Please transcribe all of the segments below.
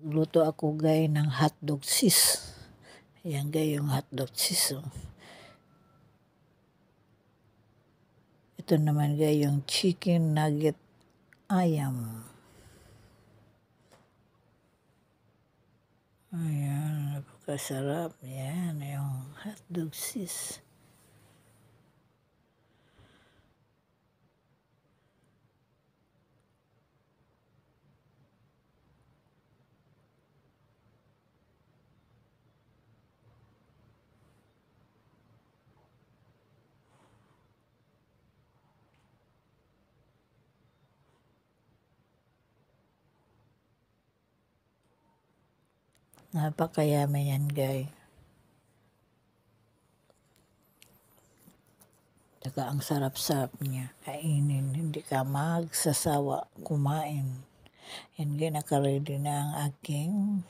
Magluto ako gay ng hotdog cheese. Ayan gay yung hotdog cheese. Oh. Ito naman gay yung chicken nugget ayam. Ayan, napakasarap. Ayan yung hotdog cheese. Napakayaman yan, guys. Saka ang sarap-sarap niya. Kainin, hindi ka magsasawa kumain. Yan, guys, nakaready na ang aking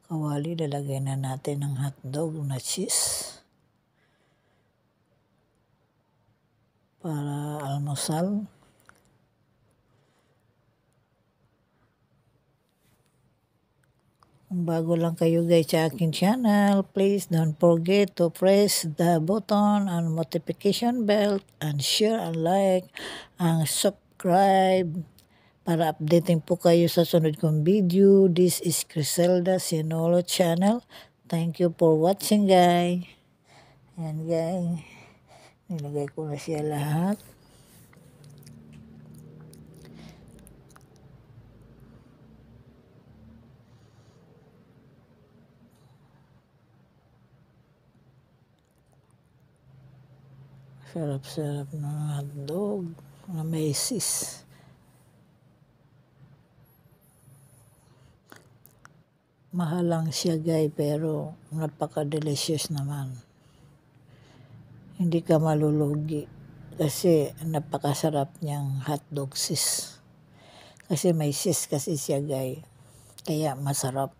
kawali. Lalagay na natin ang hotdog na cheese. Para almusal. Kung bago lang kayo guys sa aking channel, please don't forget to press the button and notification bell and share and like and subscribe para updating po kayo sa sunod kong video. This is Criselda Sinolo channel. Thank you for watching guys. Ayan guys, nilagay ko na siya lahat. Sarap-sarap ng hotdog na may cheese. Mahal lang siya guys, pero napaka-delicious naman. Hindi ka malulugi kasi napakasarap niyang hotdog cheese. Kasi may cheese kasi siya guys, kaya masarap.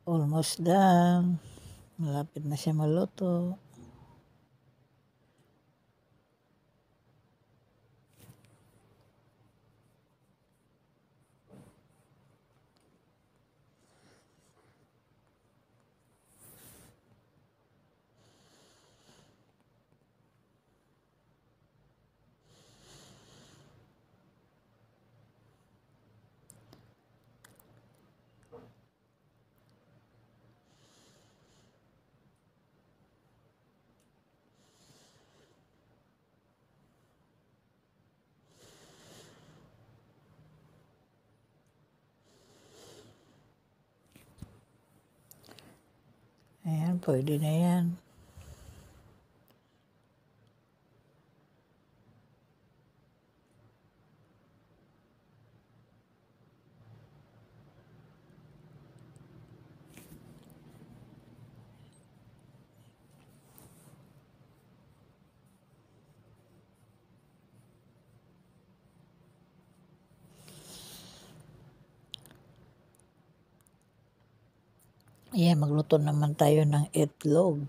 Almost done. Malapit na siya maluto. Ayan, pwede na yan. Ayan, magluto naman tayo ng itlog.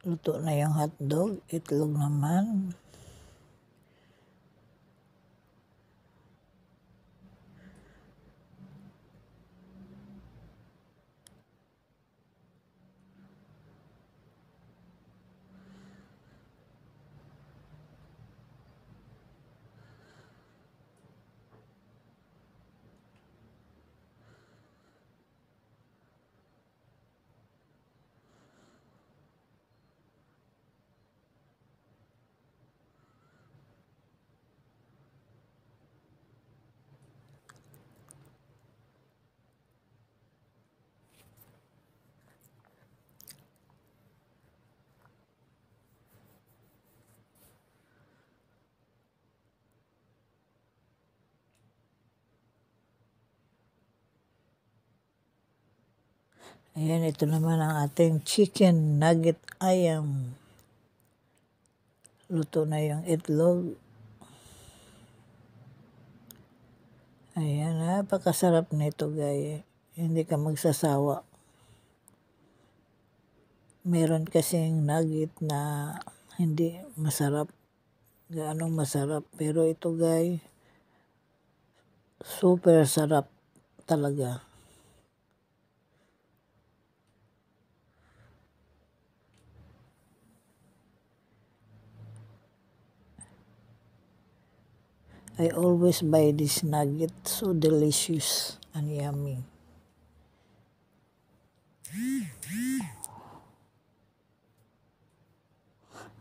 Luto na yung hotdog, itlog naman. Ayan, ito naman ang ating chicken nugget ayam. Luto na yung itlog. Ayan, napakasarap nito guys. Hindi ka magsasawa. Meron kasing nugget na hindi masarap. Gaanong masarap. Pero ito guys, super sarap talaga. I always buy this nugget. So delicious and yummy.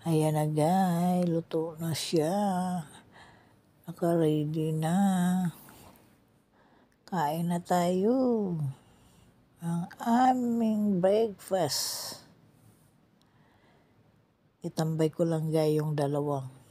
Ayan na guys, luto na siya. Naka-ready na. Kain na tayo. Ang aming breakfast. Itambay ko lang guys yung dalawang